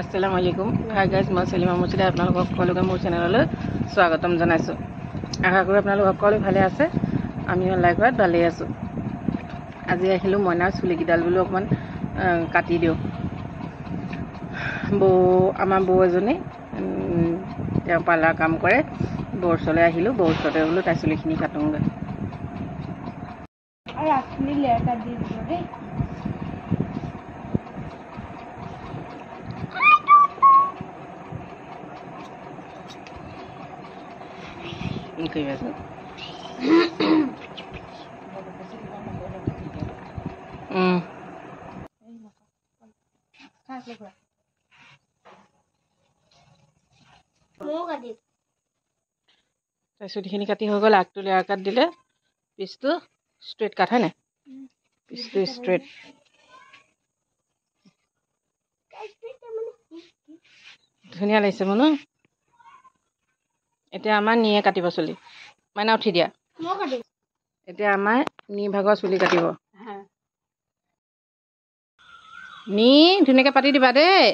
আসসালামু আলাইকুম। Hi guys, মই সেলিমা মুৰ্ছিদে আপোনালোকক সকলোকে মোৰ চেনেললৈ স্বাগতম জনাইছোঁ। আশা কৰোঁ আপোনালোক সকলো ভালে আছে, আমিও লাই ঘৰত ভালেই আছোঁ। আজি আহিলোঁ মইনাৰ চুলিকেইডাল বোলো অকণমান কাটি দিওঁ। আমাৰ বৌ এজনী তেওঁ পাৰ্লাৰ কাম কৰে, বৌৰ ওচৰলৈ আহিলোঁ। বৌৰ ওচৰতে বোলো তাই চুলিখিনি কাটোঁগৈ। কৰিবাচোন তাই চুলিখিনি কাটি হৈ গ'ল। আগটো লেয়াৰ কাট দিলে, পিছটো ষ্ট্ৰেইট কাট হয় নাই? পিছটো ষ্ট্ৰেইট। ধুনীয়া লাগিছে মোৰ ন? এতিয়া আমাৰ নিয়ে কাটিব চুলি। মাইনা উঠি দিয়া। এতিয়া আমাৰ নি ভাগৰ চুলি কাটিব। নি ধুনীয়াকৈ পাতি দিবা দেই।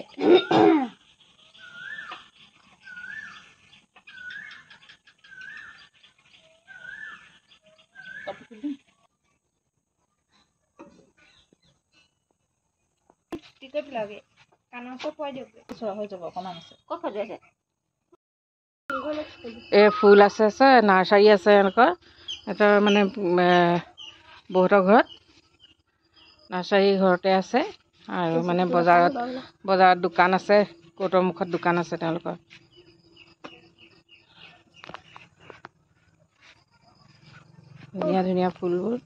ফুল আছে নাৰ্চাৰী আছে এনেকুৱা এটা মানে বহুতৰ ঘৰত নাৰ্চাৰী ঘৰতে আছে আৰু মানে বজাৰত দোকান আছে, কোৰ্টৰ মুখত দোকান আছে তেওঁলোকৰ। ধুনীয়া ধুনীয়া ফুলবোৰ।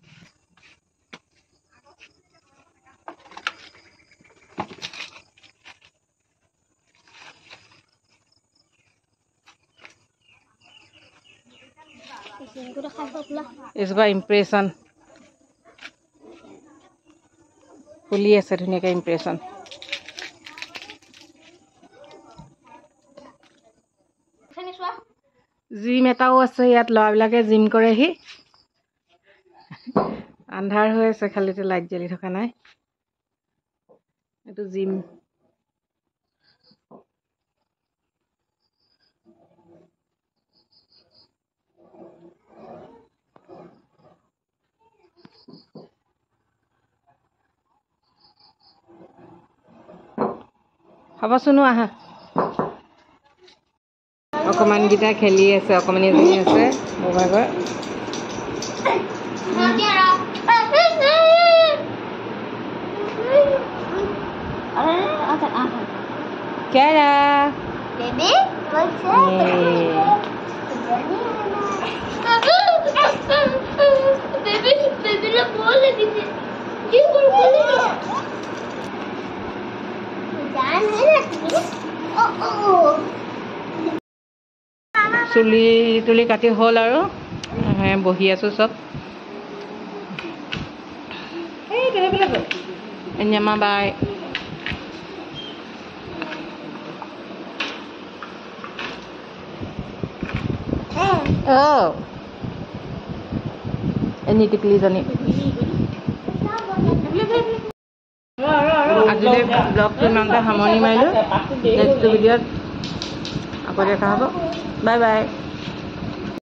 এজোপা ইমপ্ৰেশ্যন ফুলি আছে, ধুনীয়াকৈ ইমপ্ৰেশ্যন। জিম এটাও আছে ইয়াত, ল'ৰাবিলাকে জিম কৰেহি। আন্ধাৰ হৈ আছে, খালিতো লাইট জ্বলি থকা নাই। এইটো জিম। হ'বচোন আহা। অকণমানকেইটা খেলি আছে, অকণমানি এজনী আছে মোৰ ভাগৰ। Kiara. Baby, what's up? Baby, la bola lagi ni. Dia bola. Jangan lagi. Oh. চুলি তুলি কাটি হ'ল আৰু বহি আছোঁ চব। এঞ্জামা বাই। এনি টিকলিজনী। আজিলৈ ব্লগটো ইমানটা সামৰণি মাৰিলোঁ। নেক্সট ভিডিঅ'ত আকৌ দেখা হ'ব। Bye bye.